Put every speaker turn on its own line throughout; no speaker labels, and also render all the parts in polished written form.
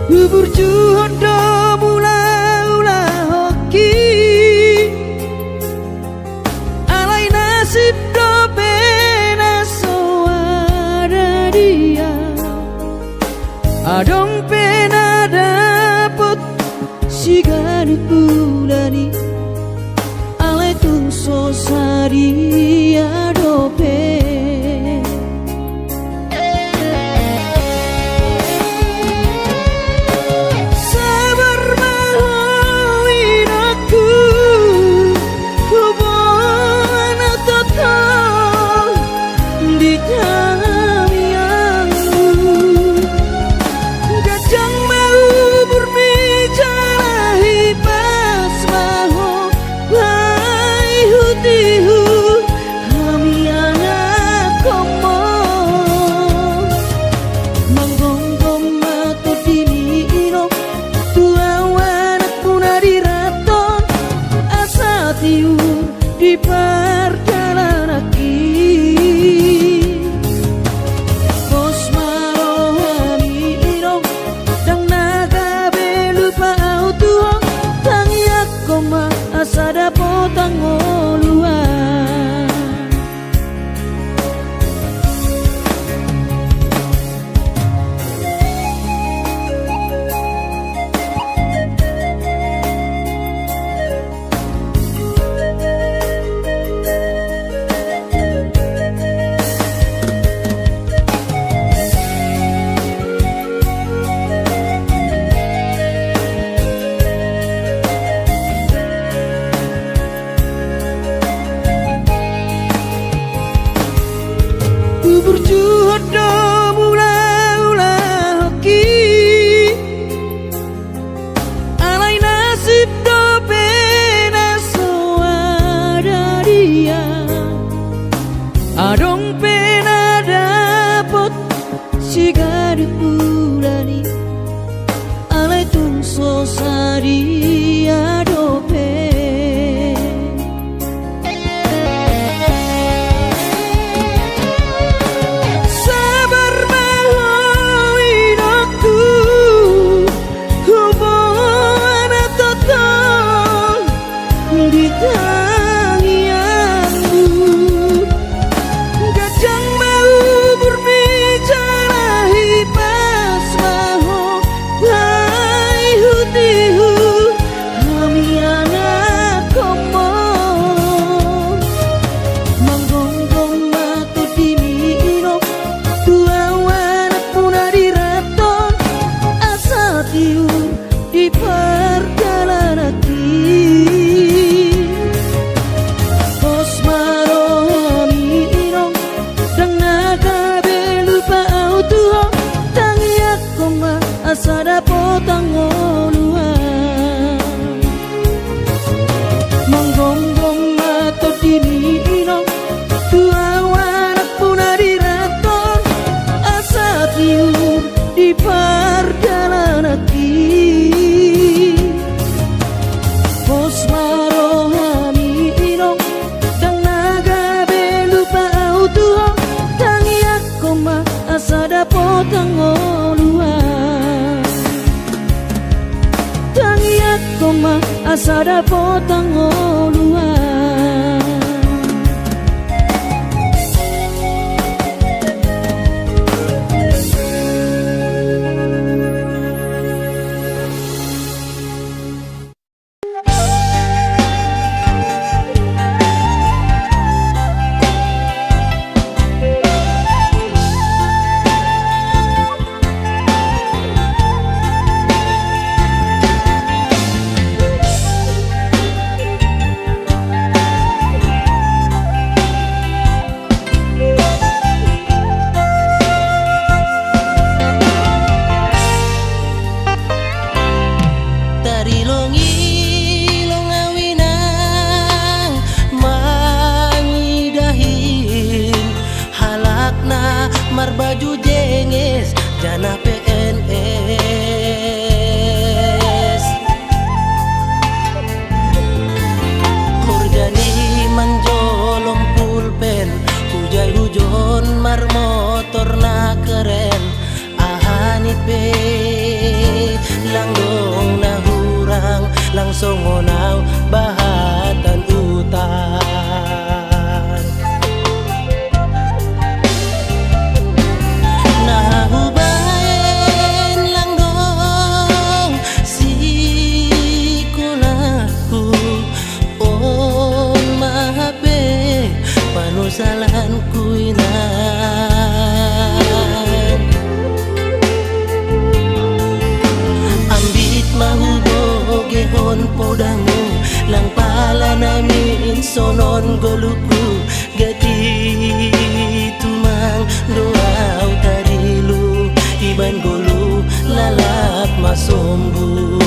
Berjuang do mula-ula hoki alai nasib do pena soara dia adong pena dapet sigari pulani alai tung sosari adope di perjalanan bos marohani irong dang naga belupa autuong tangiak koma asada potang oluan berjuang do mula-ula hoki alai nasib do pena soara dia adong pena dapet sigari pulani alai tung sosari adope di perjalanan bos marohani irong dang naga belupa autuong tangiak koma asada potang oluan manggonggong mato dini irong tua wanak punari raton asa tiur di perjalanan bos marohani irong dang naga belupa autuong tangiak koma asada potang oluan tangiak koma asada potang oluan
songonau bahatan utan. Nah hubain lang dong si kunaku on mahape panusalan kuinan. Ambit mahubogehon podamu lang pala namin sonon goluku gati tumang doaw tarilu iban golu lalap masombu.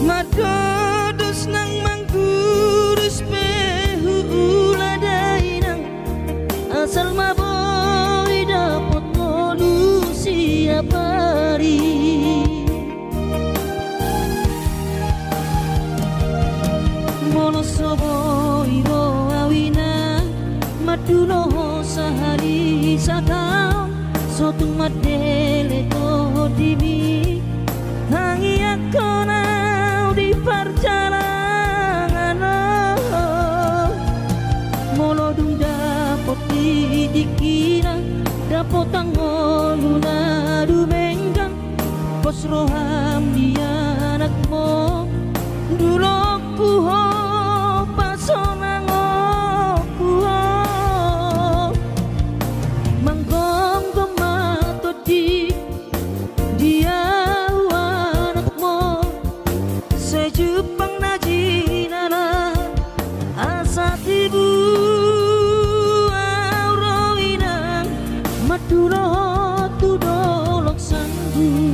Madodos nang manggurus pehu uladai nang asal maboy dapat solusi apari. Mono soboy ro awina madulo sahari satau sotung madele to dimi hangi aku nau di perjalanan molo dung dapot dikira dapot tangoluna dumenggang pos roham dia anakmu dulu puho pasonang puho manggong gemato di dia anakmu sejupang najinana asa tibu aurawinang madulo tudolok sanggu.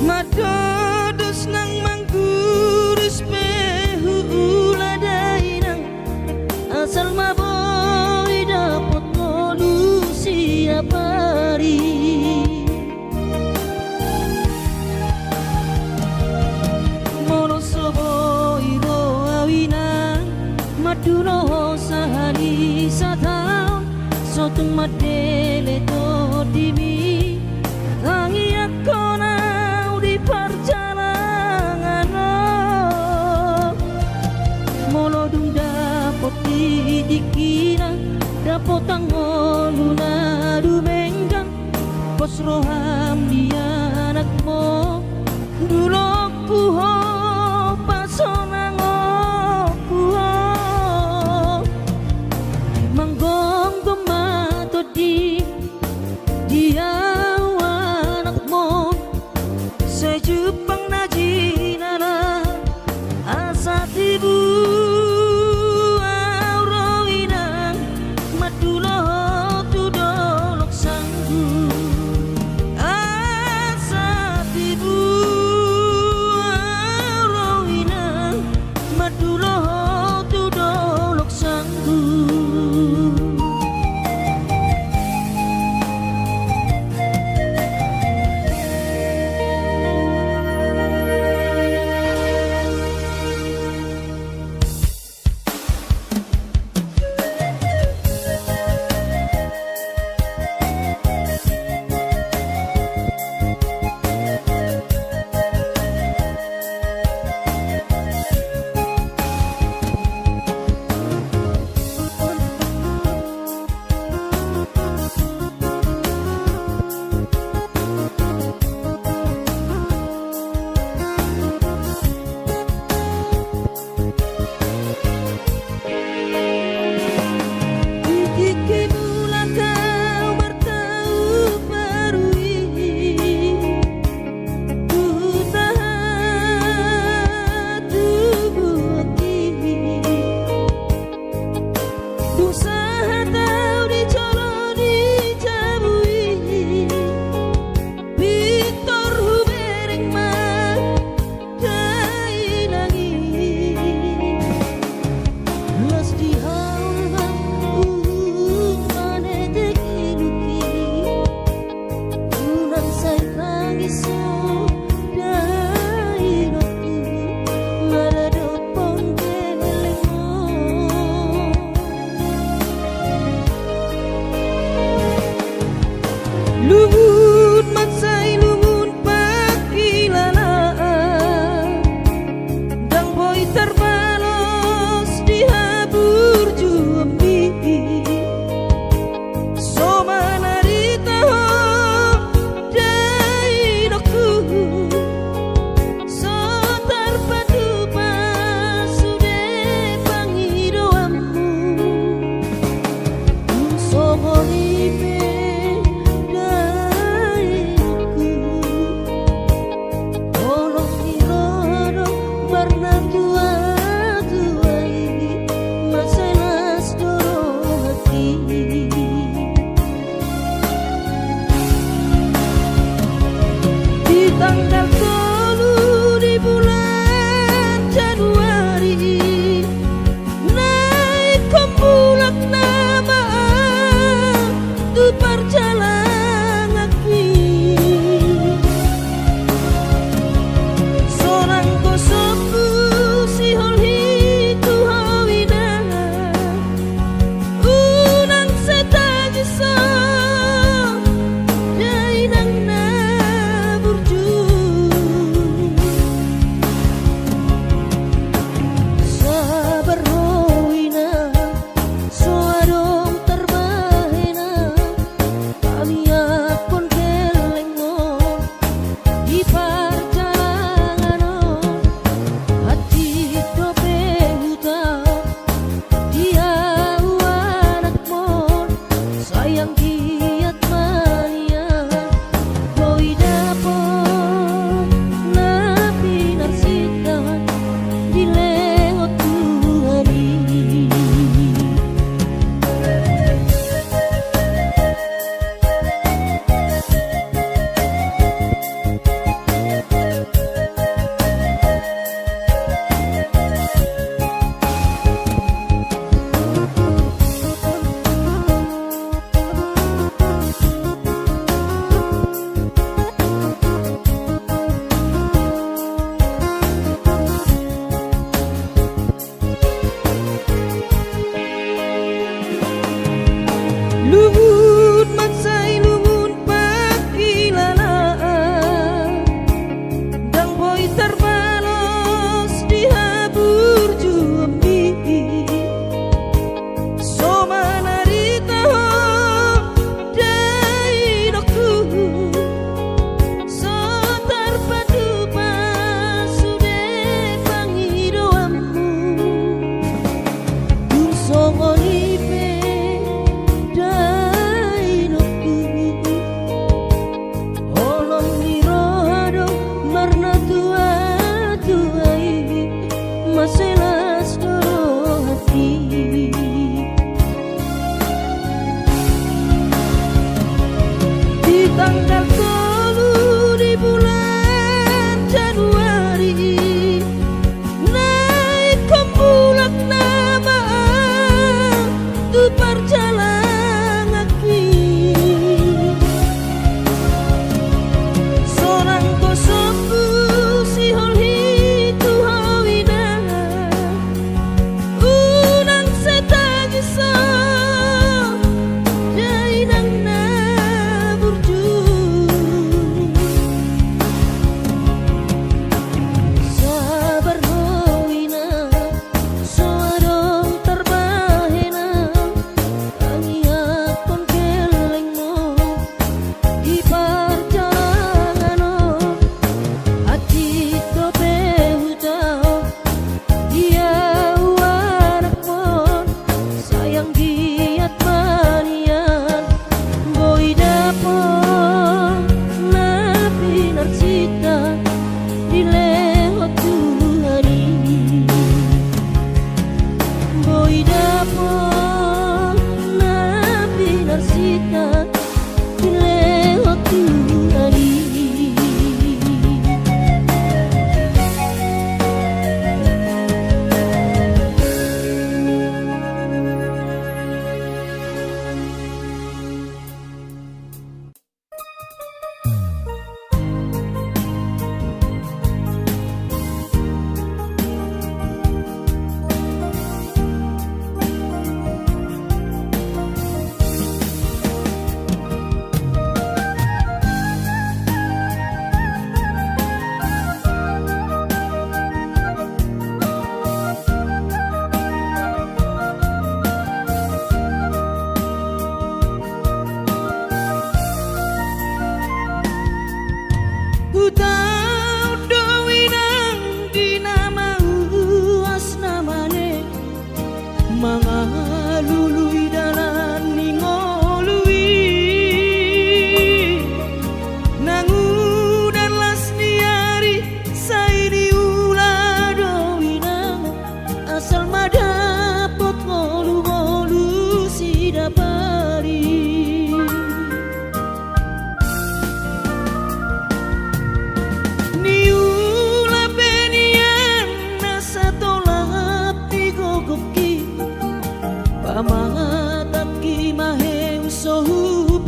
Madodos nang manggurus pehu uladai nang asal maboy dapat solusi apari. Mono soboy ro awina madulo sahani satau sotung madele to dimi hangi aku di perjalanan molo dung dapot dikira dapot tangoluna dumenggang pos roham dia anakmu dulu puho pasonang puho manggong gemato di dia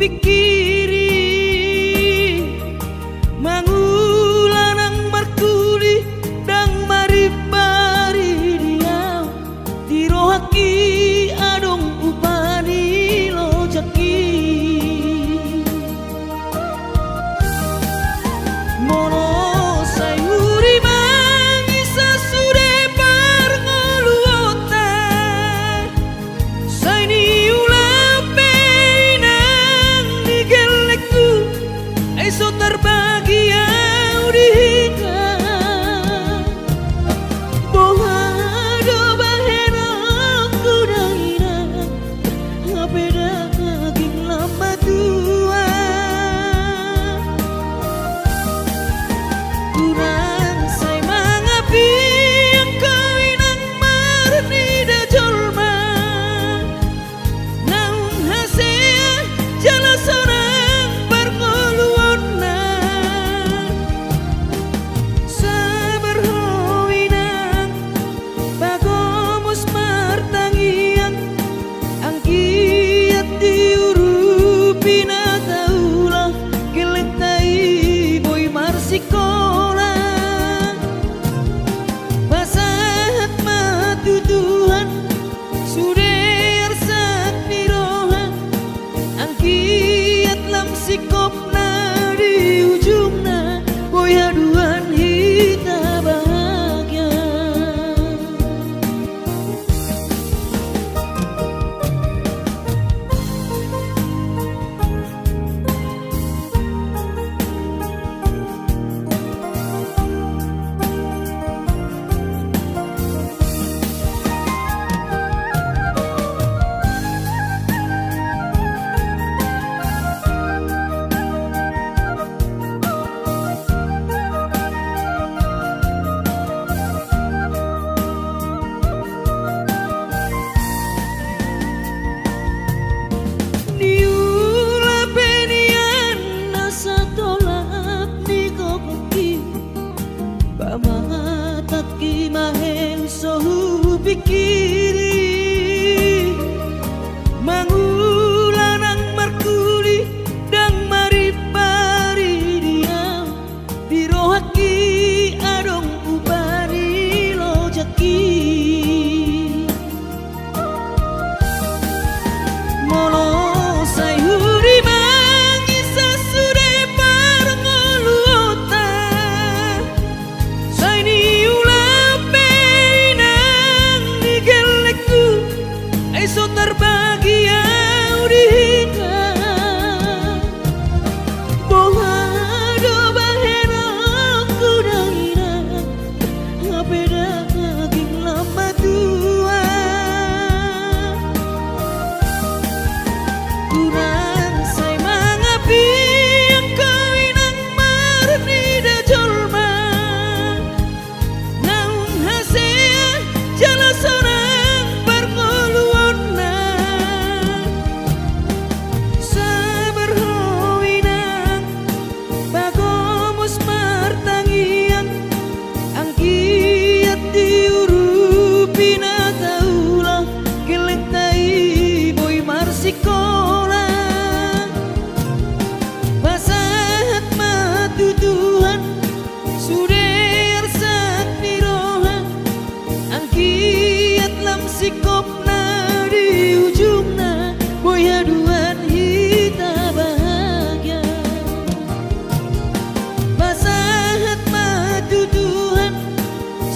pikiri mangulanang markuli dang maribari dia tirohaki adong upani lojaki mono sayuri mangisa sude parngoluota saini ulape nang digelekku eso terbagi audika bohado bahena kudaina ngapeda kaging lama tua kurang say mangapi ang kawinang marni da jolma naung hasea jala sorang parngoluonna sabar howinang bagomus martangian ang kiat diurupi na taulah gelentai boy marsikola pasahat matutuhan suder sak niroha ang kiat lam sikop na di ujungna boy haduan hita bahagia niula penian nasa tolak ni kokoki pamatat ki maheng sohu pikiri mangulanang markuli dang maripari dia dirohaki adong upani lojaki mono sayuri mangisa sude parngoluota saini ulape nang digelekku eso terbagi audika bohado bahena kudaina ngapeda kaging lama tua kurang say mangapi ang kawinang marni da jolma naung hasea jala sorang parngoluonna sabar howinang bagomus martangian ang kiat diurupi na taulah gelentai boy marsikola pasahat matutuhan suder sak niroha ang kiat lam sikop na di ujungna boy haduan hita bahagia pasahat matutuhan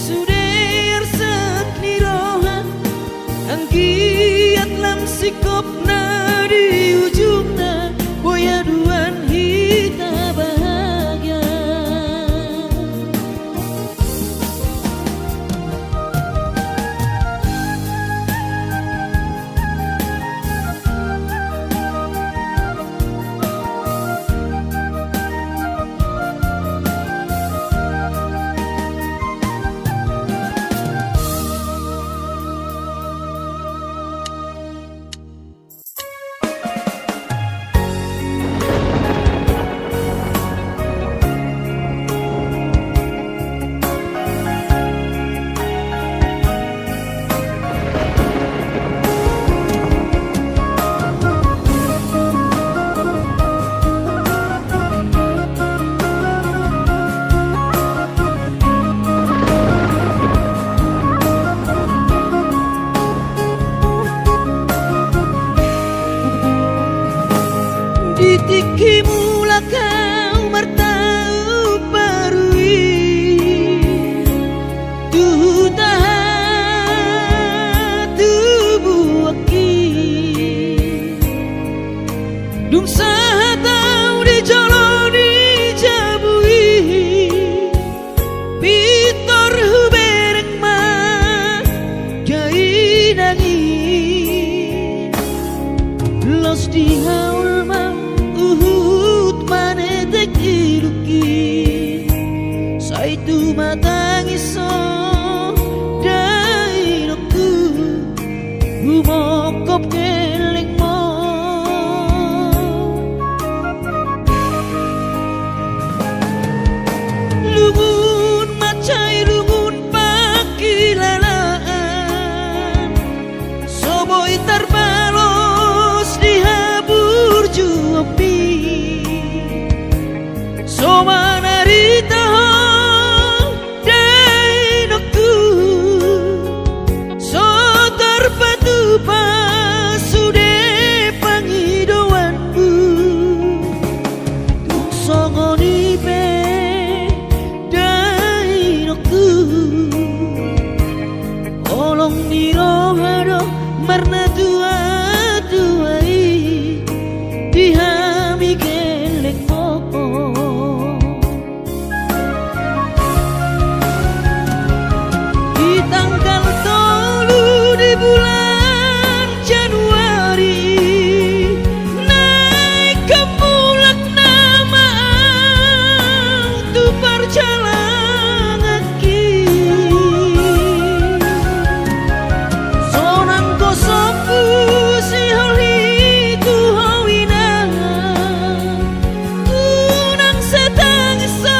suder sak niroha ang kiat lam sikop na di ujungna boy haduan hita bahagia Tung sahatau di jolo di jabui Pitor hubereng ma Gai nangi Los di haul ma Uhut manetek iluki Saitu matangiso Dai nokku Humokop keleng mo Lungun macai lungun pakilalaan Soboi terbalos di habur juopi Soma narita dai nokku So terpatu pasude pangidoanku Tuk songoni pe dai nokku Olong nirohado marna tuai Dihami geleng mo Di tanggal 3 di bulan Januari Naik ke mulak nama Tu perjalanan ki Sonang kosoku si holi ku hawina Tunang setang isau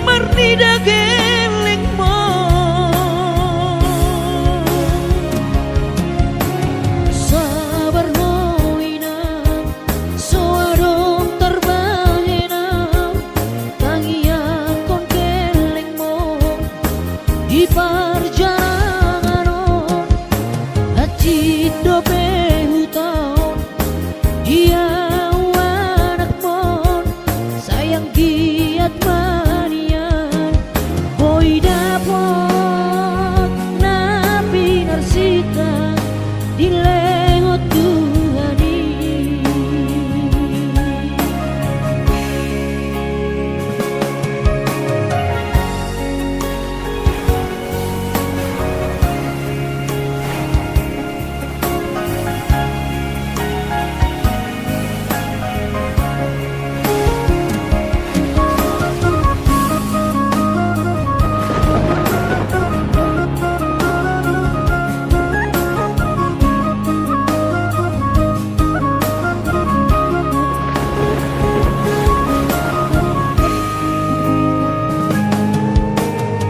Marnida geleng mo Sabar hoina Soadong terbahena Tangian kon geleng mo Di perjalanan Hati dope hutau Dia anak mon Sayang giat manian Boy dapot Nabi narsita Di lehot Tuhani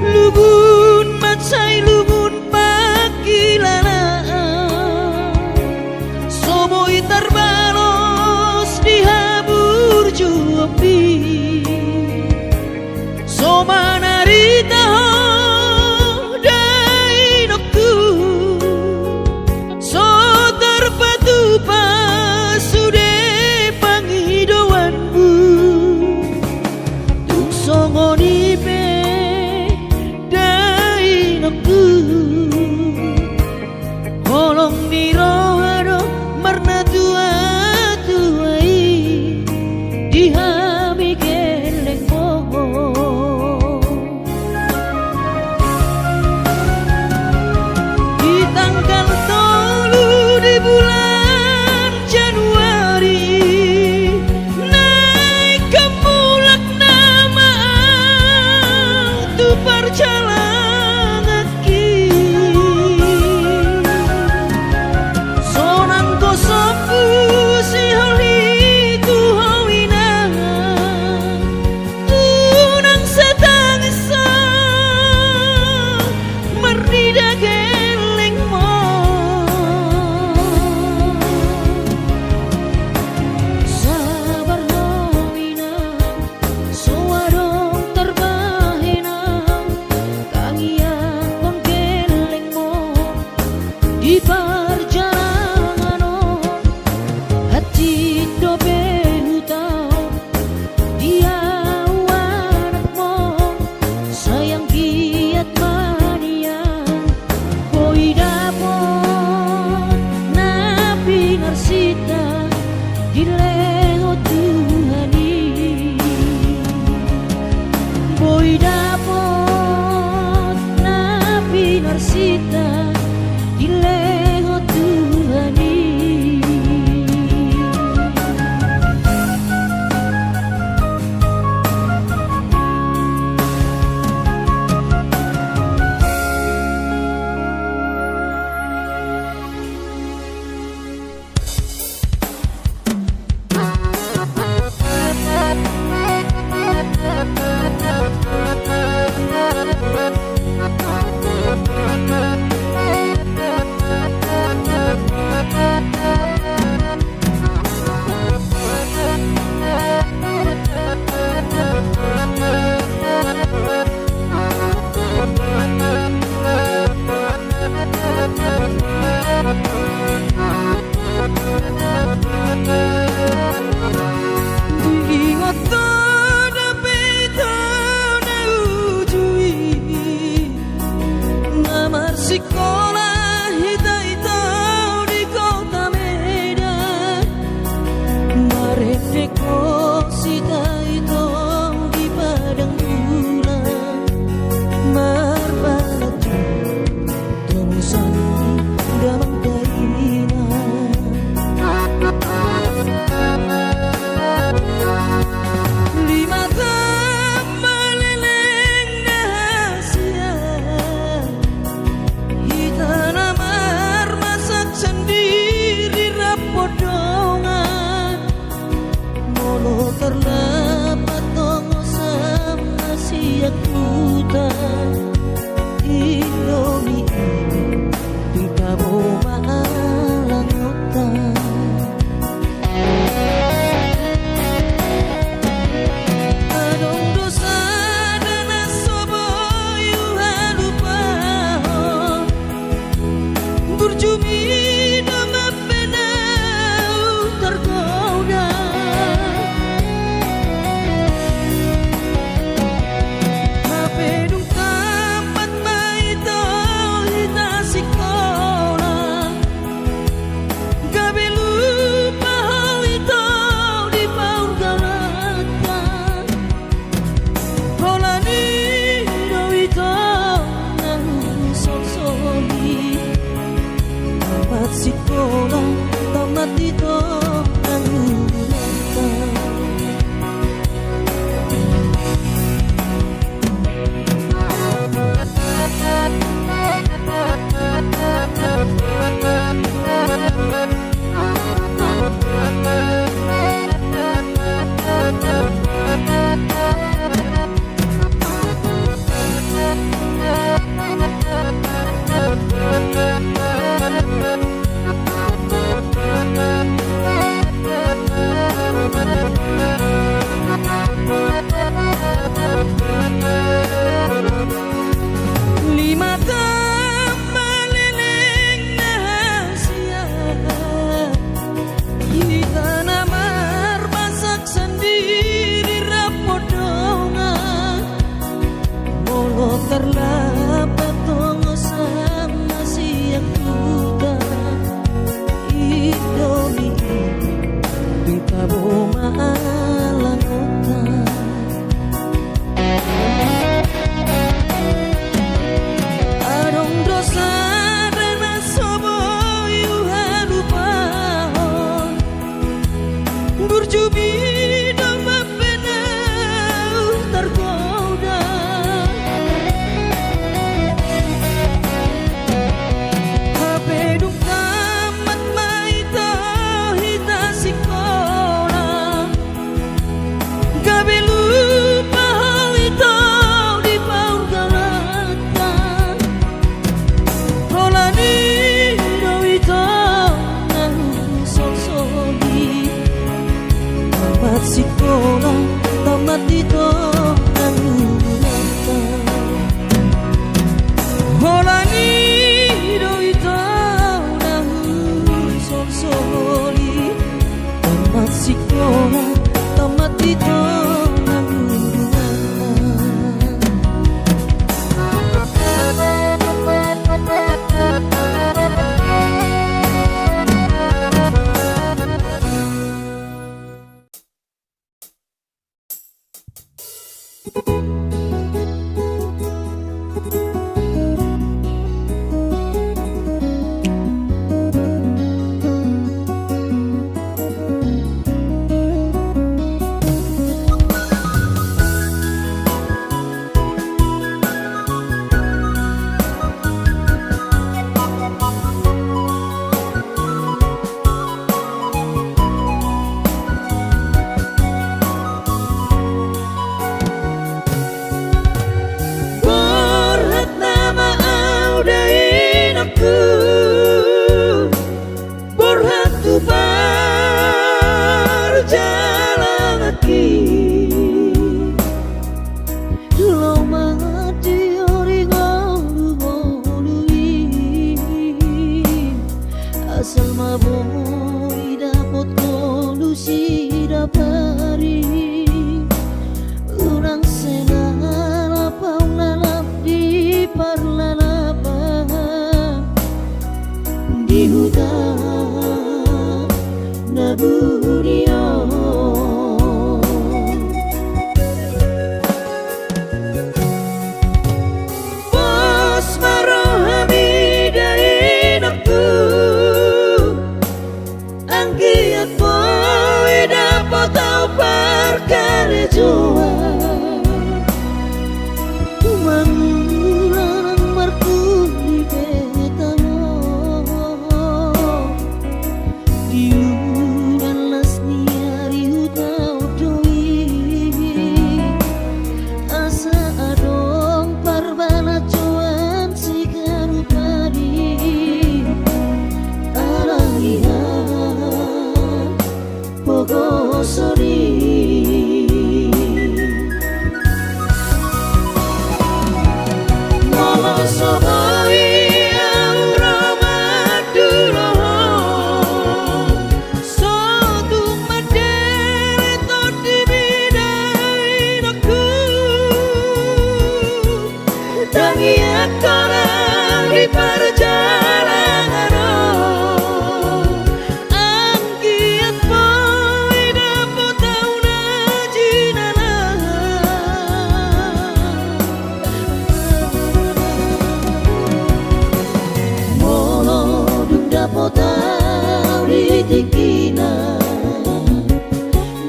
Lungun macai lungun pakilalaan Soboi terbalos di habur juopi Soma narita dai nokku So terpatu pasude pangidoanmu Tung songoni pe dai nokku Holong nirohado marna tuai Dihami geleng mo Di tanggal 3 di bulan Januari Naik ke mulak nama Tu perjalanan ki Marsita di leho Tuhani. Sekolah hita-hita di kota Medan, Maredeko sita-hita di padang bulan, Marbalatu temusan damang karina. Lima tambah leleng rahasia
tikina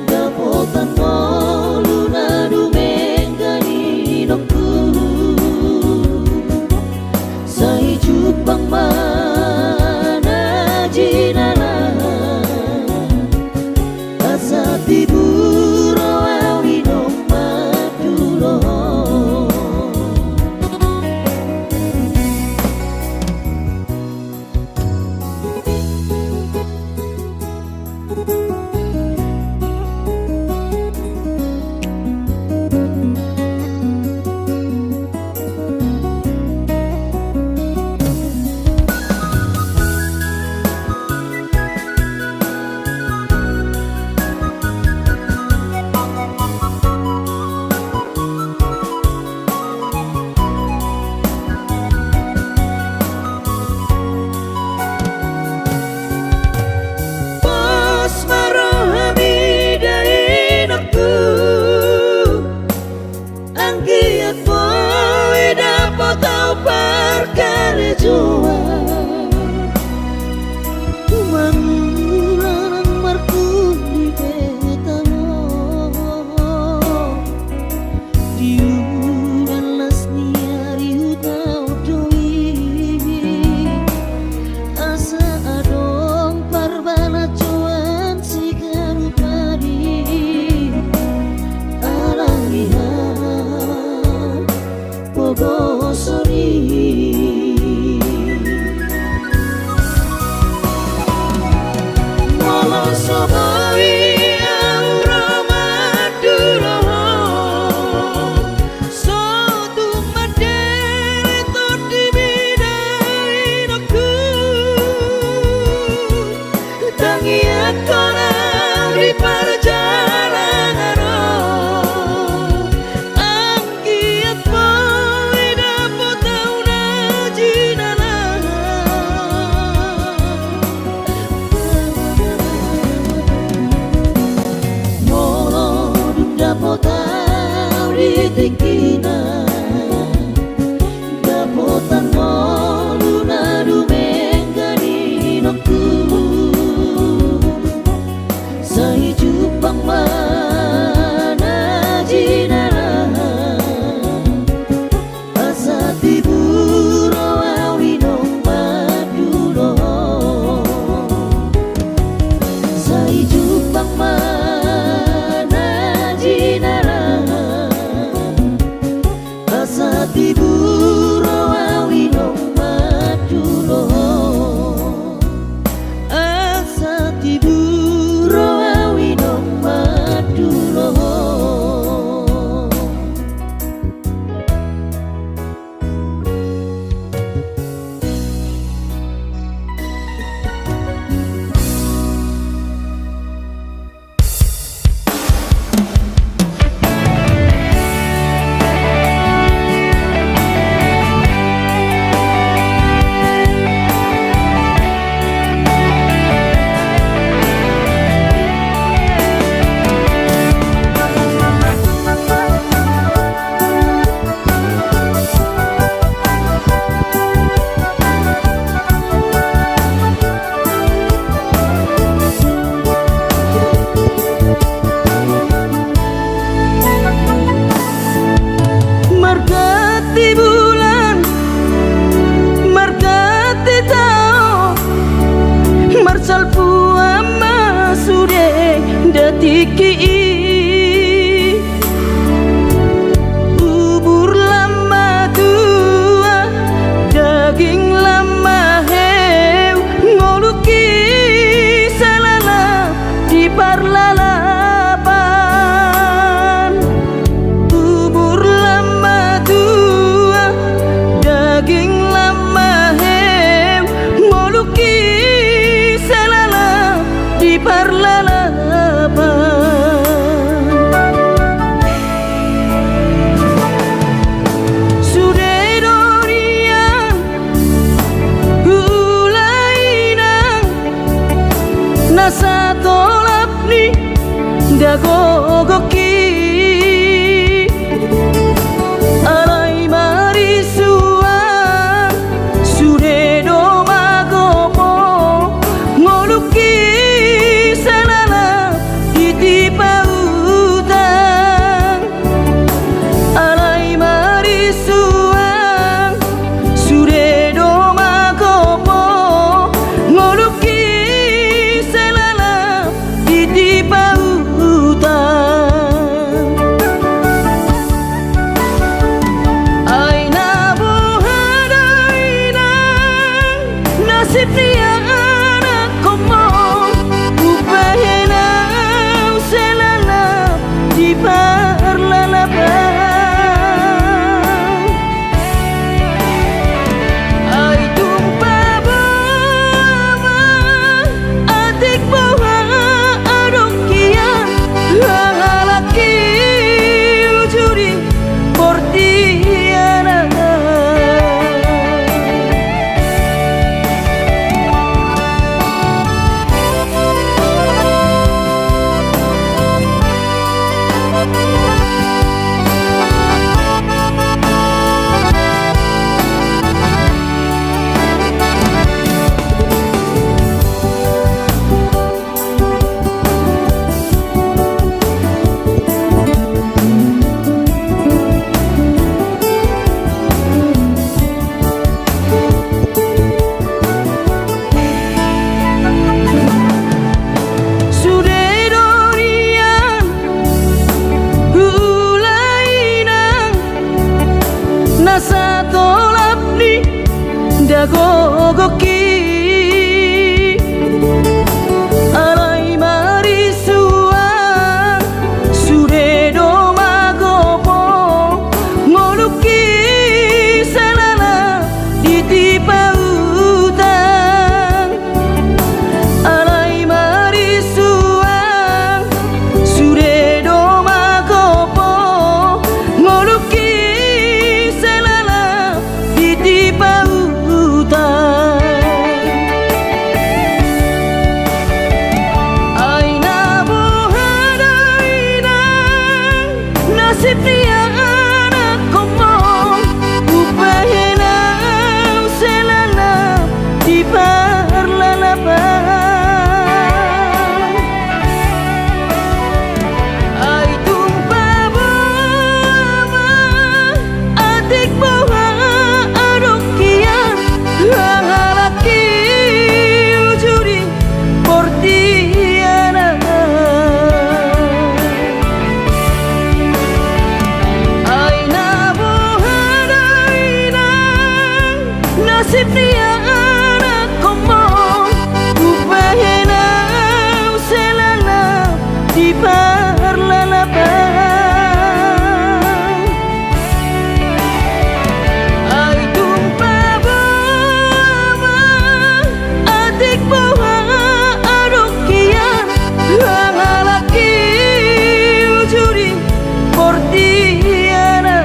dapotan moluna dumengani nokku sai jupang mana jinala asa tiburo awino madulo tikina dapotan moluna dumengani nokku sai jupang mana jinala asa tiburo awino madulo sai jupang mana jinala tiburo awino madulo asa tiburo awino madulo tiki bubur lama tua daging lama heu ngoluki salala di parlalapan bubur lama tua daging lama heu ngoluki salala di parlalapan nasa tolap ni dagogoki alai marisuan sude do magopo ngoluki nasib dia anak komo upahena selana di parlalabang ay tumpah bawa adik bawa adokian lalaki ujuri portiana nasa tolap ni dagogoki alai marisuang suredo magopo ngoluki selana ditipa utang alai marisuang suredo magopo ngoluki nasib dia anak komo upahena selana di parlalabang ay tumpah bawa adik bawa adokian lalaki ujuri portiana nasib dia anak komo upahena selana di parlalabang ay tumpah bawa adik bawa adokian lalaki ujuri portiana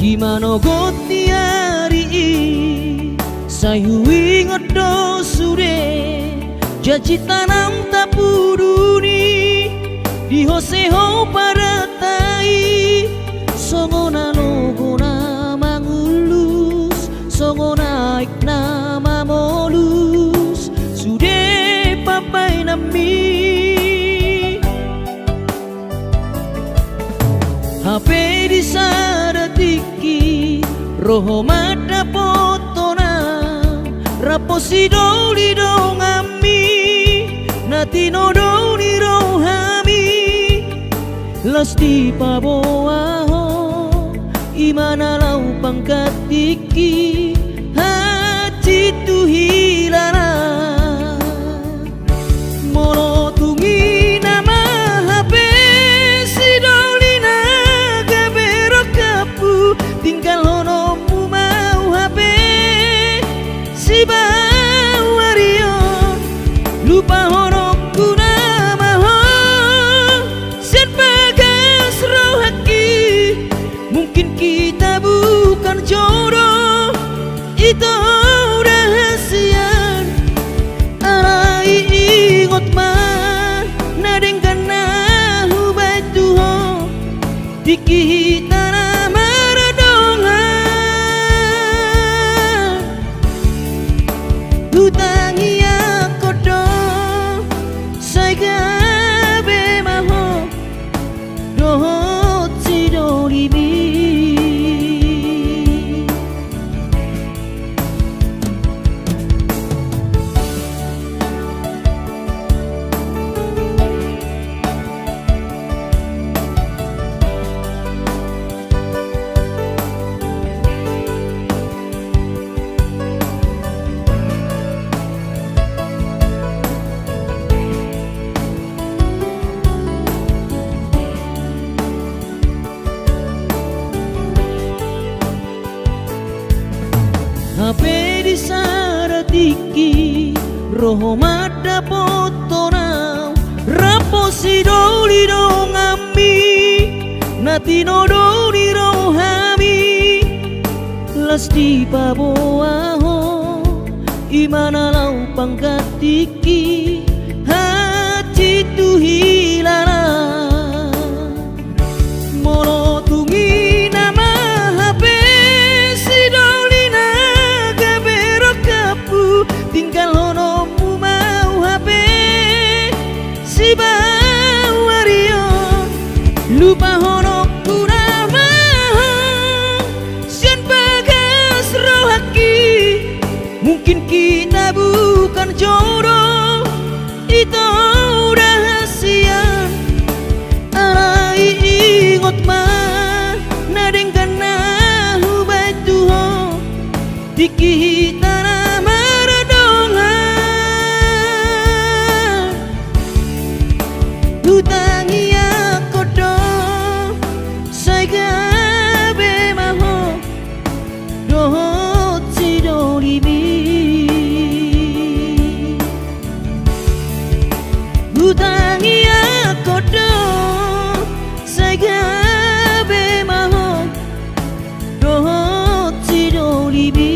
di mana gotiari sayu ingat do sure janji tanam tapuduni di hoseho paratai songona logona mangulus songona ikna molus sude papai nami HP di sadatiki roho mata potona raposi doli dongami nati nodoni rohami lasti paboaho imana lau pangkatiki hati tu hilala molo tungi nama HP si dolina gabero kapu tinggal hono mu mau HP si bawario lupa hono kuna maho sen bagas rohaki mungkin kita bukan jodoh itu rahasian arai ingot mah nadengkan nahu batuho dikita nama redongan hutangi aku dong saya gabe maho dohot si dolibi HP di saratiki roho mata potona raposi doli dongami nati nodoni rohami lasti paboaho imana lau pangkatiki hati tu hilala molo tungi nama HP si dolina gabero kapu tinggal hono mu mau HP si bawario lupa hono kuna maho sian bagas rohaki mungkin kita bukan jodoh itu rahasian arai ingot mah nadengkan nahu batuho dikita nama redongan hutangi aku dong saya gabe maho dohot si dolibi hutangi aku dong saya gabe maho dohot si dolibi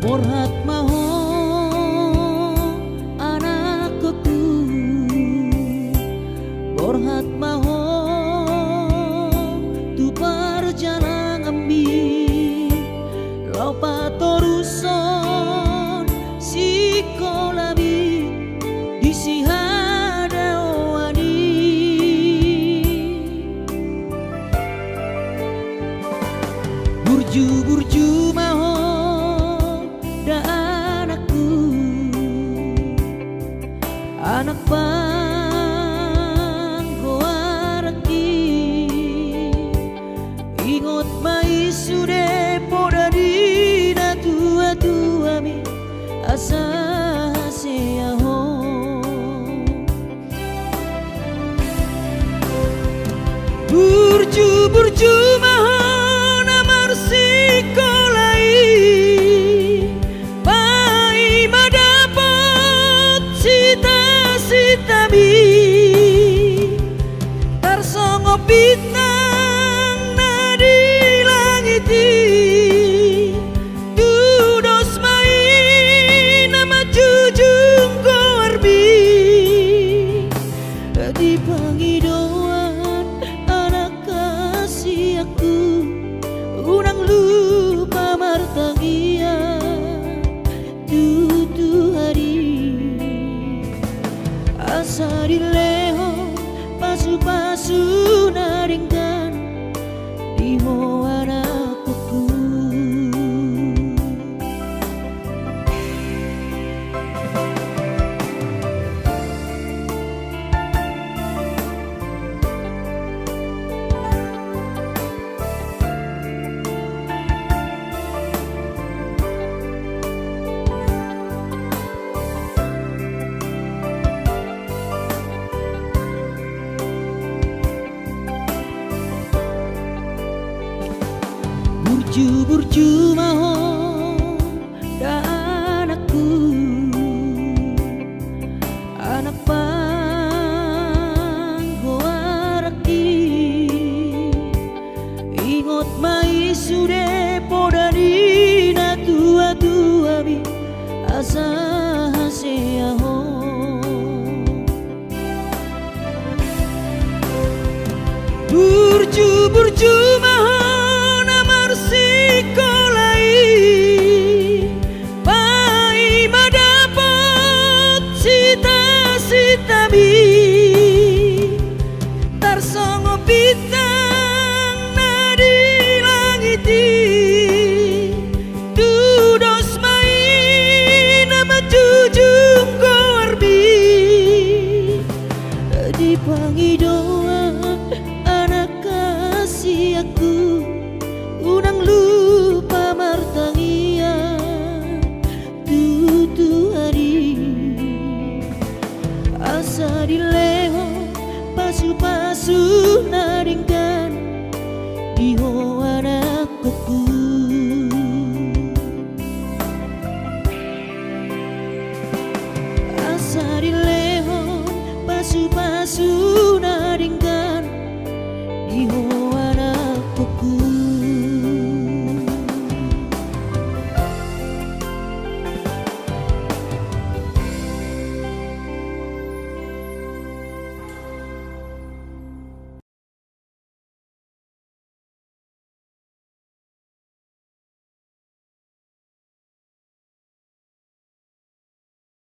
Borhat maho anakku Borhat maho tu perjalanan ambi lau patoruson si kolabi isi hada wani burju maho anak
asa haseaho burju-burju mahon amar sikolai pai madapot sita-sitami tarsongo bintang nadi langiti dudos main nama jujung korbi di panggidoan anak kasih aku unang lupa martangia tutu hari asa dileho pasu-pasu naringkan di anakku burju-burju mahon dan anakku anak panggoaraki ingot mai sude podadina tua-tua bi asa haseaho burju-burju mahon amar sikolai pai madapot sita-sitami tarsongo bintang nadi langiti dudos main nama jujung korbi di panggidoan anak kasih aku unang lupa martangia tutu hari asa dileho pasu-pasu naringkan di anakku asa dileho